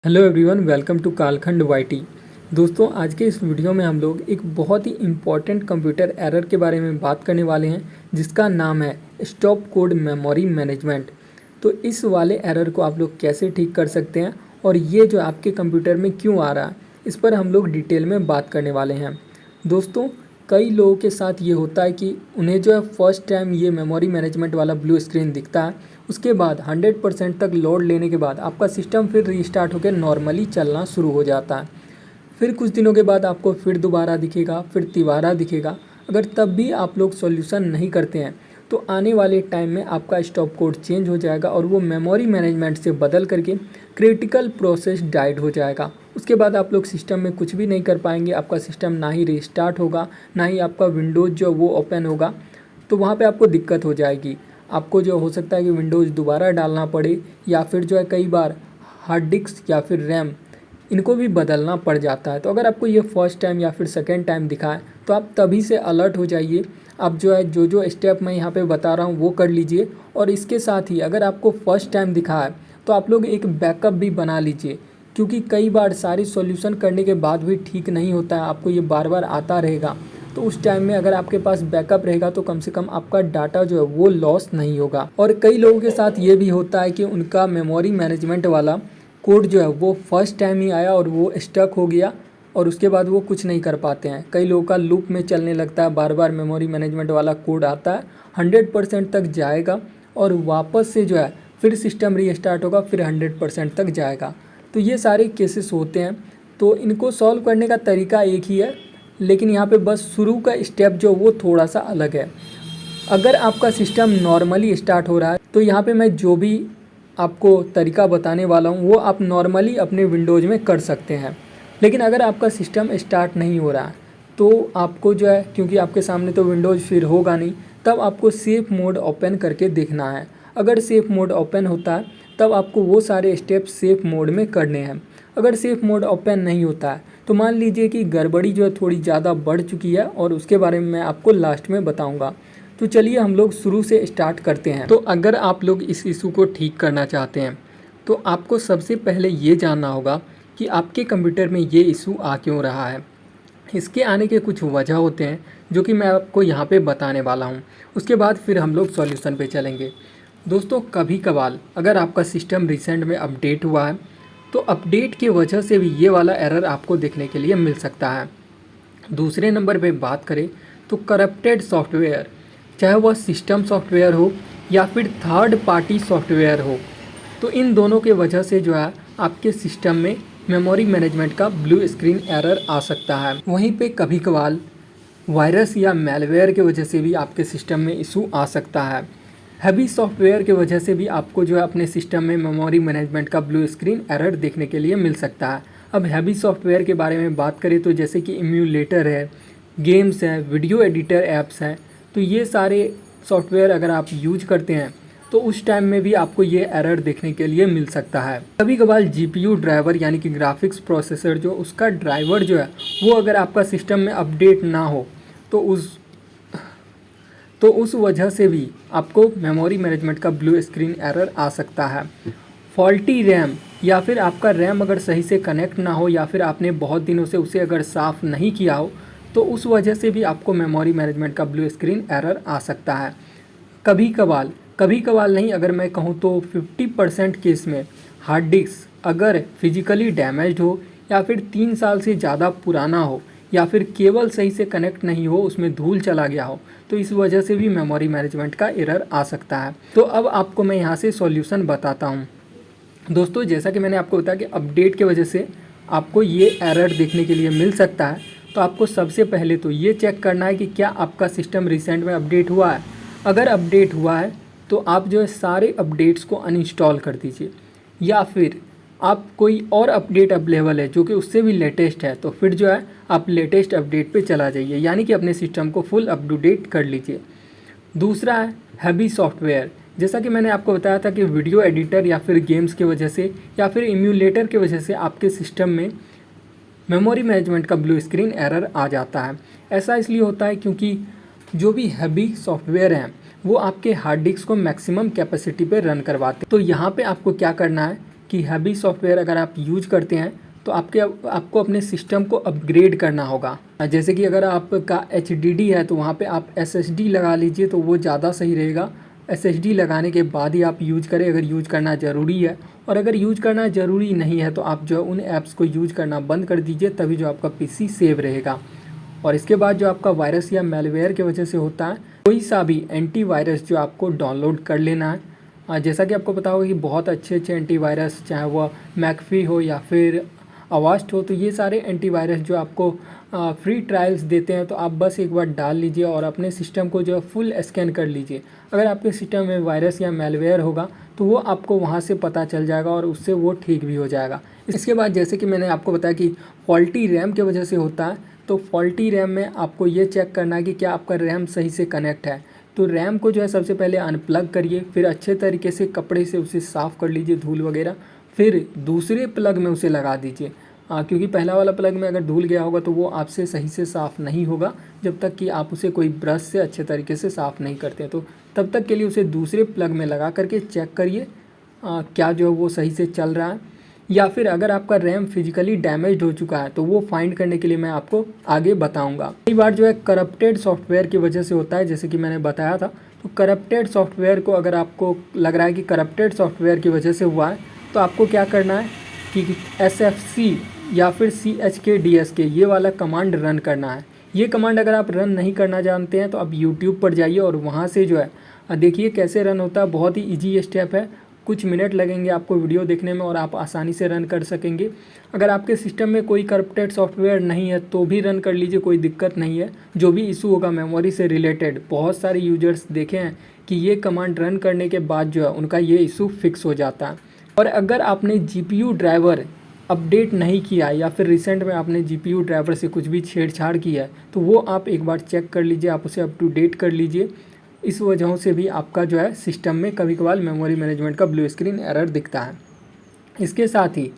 Hello everyone, welcome to कालखंड YT. दोस्तों, आज के इस वीडियो में हम लोग एक बहुत ही इम्पॉर्टेंट कंप्यूटर एरर के बारे में बात करने वाले हैं, जिसका नाम है स्टॉप कोड मेमोरी मैनेजमेंट। तो इस वाले एरर को आप लोग कैसे ठीक कर सकते हैं और ये जो आपके कंप्यूटर में क्यों आ रहा है, इस पर हम लोग डिटेल में बात करने वाले हैं। दोस्तों, कई लोगों के साथ ये होता है कि उन्हें जो है फर्स्ट टाइम ये मेमोरी मैनेजमेंट वाला ब्लू स्क्रीन दिखता है, उसके बाद 100% तक लोड लेने के बाद आपका सिस्टम फिर रीस्टार्ट होकर नॉर्मली चलना शुरू हो जाता है। फिर कुछ दिनों के बाद आपको फिर दोबारा दिखेगा, फिर तिबारा दिखेगा। अगर तब भी आप लोग सॉल्यूशन नहीं करते हैं तो आने वाले टाइम में आपका स्टॉप कोड चेंज हो जाएगा और वो मेमोरी मैनेजमेंट से बदल करके क्रिटिकल प्रोसेस डाइड हो जाएगा। उसके बाद आप लोग सिस्टम में कुछ भी नहीं कर पाएंगे, आपका सिस्टम ना ही रीस्टार्ट होगा, ना ही आपका विंडोज़ जो वो ओपन होगा। तो वहाँ पे आपको दिक्कत हो जाएगी। आपको जो हो सकता है कि विंडोज़ दोबारा डालना पड़े, या फिर जो है कई बार हार्ड डिस्क या फिर रैम इनको भी बदलना पड़ जाता है। तो अगर आपको ये फर्स्ट टाइम या फिर सेकेंड टाइम दिखा है तो आप तभी से अलर्ट हो जाइए। आप जो है जो स्टेप मैं यहाँ पे बता रहा हूँ वो कर लीजिए। और इसके साथ ही अगर आपको फर्स्ट टाइम दिखा है तो आप लोग एक बैकअप भी बना लीजिए, क्योंकि कई बार सारी सॉल्यूशन करने के बाद भी ठीक नहीं होता है, आपको ये बार बार आता रहेगा। तो उस टाइम में अगर आपके पास बैकअप रहेगा तो कम से कम आपका डाटा जो है वो लॉस नहीं होगा। और कई लोगों के साथ ये भी होता है कि उनका मेमोरी मैनेजमेंट वाला कोड जो है वो फर्स्ट टाइम ही आया और वो स्टक हो गया और उसके बाद वो कुछ नहीं कर पाते हैं। कई लोगों का लूप में चलने लगता है, बार बार मेमोरी मैनेजमेंट वाला कोड आता है, 100% तक जाएगा और वापस से जो है फिर सिस्टम रीस्टार्ट होगा, फिर 100% तक जाएगा। तो ये सारे केसेस होते हैं। तो इनको सॉल्व करने का तरीका एक ही है, लेकिन यहाँ पे बस शुरू का स्टेप जो वो थोड़ा सा अलग है। अगर आपका सिस्टम नॉर्मली स्टार्ट हो रहा है तो यहाँ पे मैं जो भी आपको तरीका बताने वाला हूँ वो आप नॉर्मली अपने विंडोज़ में कर सकते हैं। लेकिन अगर आपका सिस्टम स्टार्ट नहीं हो रहा है तो आपको जो है, क्योंकि आपके सामने तो विंडोज़ फिर होगा नहीं, तब आपको सेफ मोड ओपन करके देखना है। अगर सेफ मोड ओपन होता है तब आपको वो सारे स्टेप सेफ मोड में करने हैं। अगर सेफ मोड ओपन नहीं होता है तो मान लीजिए कि गड़बड़ी जो है थोड़ी ज़्यादा बढ़ चुकी है, और उसके बारे में मैं आपको लास्ट में बताऊंगा। तो चलिए हम लोग शुरू से स्टार्ट करते हैं। तो अगर आप लोग इस इशू को ठीक करना चाहते हैं तो आपको सबसे पहले ये जानना होगा कि आपके कंप्यूटर में ये इशू आ क्यों रहा है। इसके आने के कुछ वजह होते हैं जो कि मैं आपको यहाँ पे बताने वाला हूँ। उसके बाद फिर हम लोग सॉल्यूशन पे चलेंगे। दोस्तों, कभी कभार अगर आपका सिस्टम रिसेंट में अपडेट हुआ है तो अपडेट की वजह से भी ये वाला एरर आपको देखने के लिए मिल सकता है। दूसरे नंबर पे बात करें तो करप्टेड सॉफ्टवेयर, चाहे वह सिस्टम सॉफ्टवेयर हो या फिर थर्ड पार्टी सॉफ्टवेयर हो, तो इन दोनों के वजह से जो है आपके सिस्टम में मेमोरी मैनेजमेंट का ब्लू स्क्रीन एरर आ सकता है। वहीं पे कभी कभार वायरस या मैलवेयर की वजह से भी आपके सिस्टम में इशू आ सकता है। हैवी सॉफ्टवेयर की वजह से भी आपको जो है अपने सिस्टम में मेमोरी मैनेजमेंट का ब्लू स्क्रीन एरर देखने के लिए मिल सकता है। अब हैवी सॉफ्टवेयर के बारे में बात करें तो जैसे कि इम्यूलेटर है, गेम्स है, वीडियो एडिटर ऐप्स हैं, तो ये सारे सॉफ्टवेयर अगर आप यूज करते हैं तो उस टाइम में भी आपको ये एरर देखने के लिए मिल सकता है। कभी कभार जीपीयू ड्राइवर यानी कि ग्राफिक्स प्रोसेसर जो उसका ड्राइवर जो है वो अगर आपका सिस्टम में अपडेट ना हो तो उस वजह से भी आपको मेमोरी मैनेजमेंट का ब्लू स्क्रीन एरर आ सकता है। फॉल्टी रैम, या फिर आपका रैम अगर सही से कनेक्ट ना हो या फिर आपने बहुत दिनों से उसे अगर साफ़ नहीं किया हो तो उस वजह से भी आपको मेमोरी मैनेजमेंट का ब्लू स्क्रीन एरर आ सकता है। कभी कभार नहीं, अगर मैं कहूँ तो 50% केस में हार्ड डिस्क अगर फिजिकली डैमेज्ड हो या फिर 3 साल से ज़्यादा पुराना हो या फिर केबल सही से कनेक्ट नहीं हो, उसमें धूल चला गया हो, तो इस वजह से भी मेमोरी मैनेजमेंट का एरर आ सकता है। तो अब आपको मैं यहाँ से सॉल्यूशन बताता हूँ। दोस्तों, जैसा कि मैंने आपको बताया कि अपडेट की वजह से आपको ये एरर देखने के लिए मिल सकता है, तो आपको सबसे पहले तो ये चेक करना है कि क्या आपका सिस्टम रिसेंट में अपडेट हुआ है। अगर अपडेट हुआ है तो आप जो है सारे अपडेट्स को अनइंस्टॉल कर दीजिए, या फिर आप कोई और अपडेट अवेलेबल है जो कि उससे भी लेटेस्ट है तो फिर जो है आप लेटेस्ट अपडेट पे चला जाइए, यानी कि अपने सिस्टम को फुल अप टू डेट कर लीजिए। दूसरा है हैवी सॉफ्टवेयर। जैसा कि मैंने आपको बताया था कि वीडियो एडिटर या फिर गेम्स की वजह से या फिर इम्यूलेटर की वजह से आपके सिस्टम में मेमोरी मैनेजमेंट का ब्लू स्क्रीन एरर आ जाता है। ऐसा इसलिए होता है क्योंकि जो भी हैवी सॉफ्टवेयर हैं वो आपके हार्ड डिस्क को मैक्सिमम कैपेसिटी पे रन करवाते हैं। तो यहाँ पे आपको क्या करना है कि हैवी सॉफ्टवेयर अगर आप यूज करते हैं तो आपको अपने सिस्टम को अपग्रेड करना होगा। जैसे कि अगर आपका HDD है तो वहाँ पे आप SSD लगा लीजिए तो वो ज़्यादा सही रहेगा। SSD लगाने के बाद ही आप यूज करें अगर यूज करना ज़रूरी है, और अगर यूज करना ज़रूरी नहीं है तो आप जो उन ऐप्स को यूज करना बंद कर दीजिए, तभी जो आपका PC सेव रहेगा। और इसके बाद जो आपका वायरस या मैलवेयर की वजह से होता है, कोई सा भी एंटीवायरस जो आपको डाउनलोड कर लेना है। जैसा कि आपको पता होगा कि बहुत अच्छे अच्छे एंटीवायरस, चाहे वह मैकफी हो या फिर अवास्ट हो, तो ये सारे एंटीवायरस जो आपको फ्री ट्रायल्स देते हैं, तो आप बस एक बार डाल लीजिए और अपने सिस्टम को जो फुल स्कैन कर लीजिए। अगर आपके सिस्टम में वायरस या मैलवेयर होगा तो वो आपको वहाँ से पता चल जाएगा और उससे वो ठीक भी हो जाएगा। इसके बाद जैसे कि मैंने आपको बताया कि फॉल्टी रैम की वजह से होता है, तो फॉल्टी रैम में आपको ये चेक करना है कि क्या आपका रैम सही से कनेक्ट है। तो रैम को जो है सबसे पहले अनप्लग करिए, फिर अच्छे तरीके से कपड़े से उसे साफ़ कर लीजिए धूल वगैरह, फिर दूसरे प्लग में उसे लगा दीजिए। क्योंकि पहला वाला प्लग में अगर धूल गया होगा तो वो आपसे सही से साफ़ नहीं होगा जब तक कि आप उसे कोई ब्रश से अच्छे तरीके से साफ़ नहीं करते। तो तब तक के लिए उसे दूसरे प्लग में लगा करके चेक करिए क्या जो है वो सही से चल रहा है। या फिर अगर आपका रैम फिजिकली डैमेज हो चुका है तो वो फाइंड करने के लिए मैं आपको आगे बताऊंगा। कई बार जो है करप्टेड सॉफ्टवेयर की वजह से होता है, जैसे कि मैंने बताया था। तो करप्टेड सॉफ्टवेयर को अगर आपको लग रहा है कि करप्टेड सॉफ्टवेयर की वजह से हुआ है, तो आपको क्या करना है कि SFC या फिर CHKDSK ये वाला कमांड रन करना है। ये कमांड अगर आप रन नहीं करना जानते हैं तो आप YouTube पर जाइए और वहाँ से जो है देखिए कैसे रन होता है। बहुत ही ईजी स्टेप है, कुछ मिनट लगेंगे आपको वीडियो देखने में और आप आसानी से रन कर सकेंगे। अगर आपके सिस्टम में कोई करप्टेड सॉफ्टवेयर नहीं है तो भी रन कर लीजिए, कोई दिक्कत नहीं है। जो भी इशू होगा मेमोरी से रिलेटेड, बहुत सारे यूजर्स देखे हैं कि ये कमांड रन करने के बाद जो है उनका ये इशू फिक्स हो जाता है। और अगर आपने GPU ड्राइवर अपडेट नहीं किया या फिर रिसेंट में आपने GPU ड्राइवर से कुछ भी छेड़छाड़ की है तो वो आप एक बार चेक कर लीजिए, आप उसे अप टू डेट कर लीजिए। इस वजहों से भी आपका जो है सिस्टम में कभी कभार मेमोरी मैनेजमेंट का ब्लू स्क्रीन एरर दिखता है। इसके साथ ही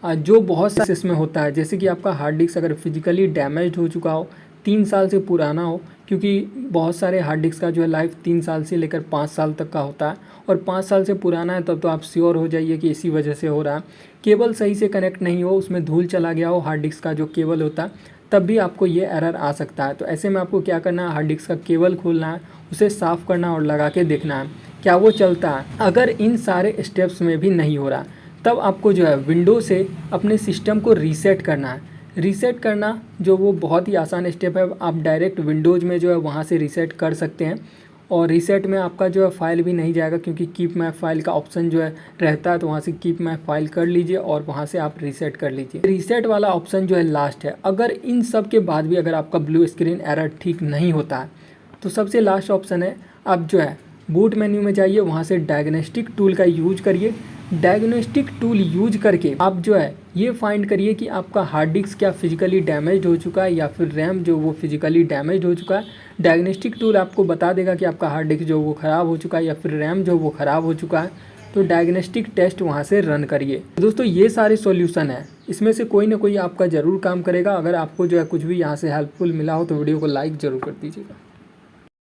जो बहुत सारे इसमें होता है, जैसे कि आपका हार्ड डिस्क अगर फिजिकली डैमेज हो चुका हो, 3 साल से पुराना हो, क्योंकि बहुत सारे हार्ड डिस्क का जो है लाइफ 3 साल से लेकर 5 साल तक का होता है, और 5 साल से पुराना है तब तो आप श्योर हो जाइए कि इसी वजह से हो रहा है। केबल सही से कनेक्ट नहीं हो, उसमें धूल चला गया हो हार्ड डिस्क का जो केबल होता है, तब भी आपको ये एरर आ सकता है। तो ऐसे में आपको क्या करना है, हार्ड डिस्क का केबल खोलना है, उसे साफ़ करना और लगा के देखना है क्या वो चलता है। अगर इन सारे स्टेप्स में भी नहीं हो रहा तब आपको जो है विंडो से अपने सिस्टम को रीसेट करना है। रीसेट करना जो वो बहुत ही आसान स्टेप है, आप डायरेक्ट विंडोज़ में जो है वहाँ से रीसेट कर सकते हैं। और रीसेट में आपका जो है फाइल भी नहीं जाएगा, क्योंकि कीप माय फाइल का ऑप्शन जो है रहता है, तो वहाँ से कीप माय फाइल कर लीजिए और वहाँ से आप रीसेट कर लीजिए। रीसेट वाला ऑप्शन जो है लास्ट है। अगर इन सब के बाद भी अगर आपका ब्लू स्क्रीन एरर ठीक नहीं होता है तो सबसे लास्ट ऑप्शन है, आप जो है बूट मेन्यू में जाइए, वहाँ से डायग्नोस्टिक टूल का यूज करिए। डायग्नोस्टिक टूल यूज करके आप जो है ये फाइंड करिए कि आपका हार्ड डिस्क क्या फिजिकली डैमेज हो चुका है या फिर रैम जो वो फिजिकली डैमेज हो चुका है। डायग्नोस्टिक टूल आपको बता देगा कि आपका हार्ड डिस्क जो वो ख़राब हो चुका है या फिर रैम जो वो ख़राब हो चुका है। तो डायग्नोस्टिक टेस्ट वहाँ से रन करिए। दोस्तों ये सारे सॉल्यूशन है, इसमें से कोई ना कोई आपका ज़रूर काम करेगा। अगर आपको जो है कुछ भी यहाँ से हेल्पफुल मिला हो तो वीडियो को लाइक ज़रूर कर दीजिएगा।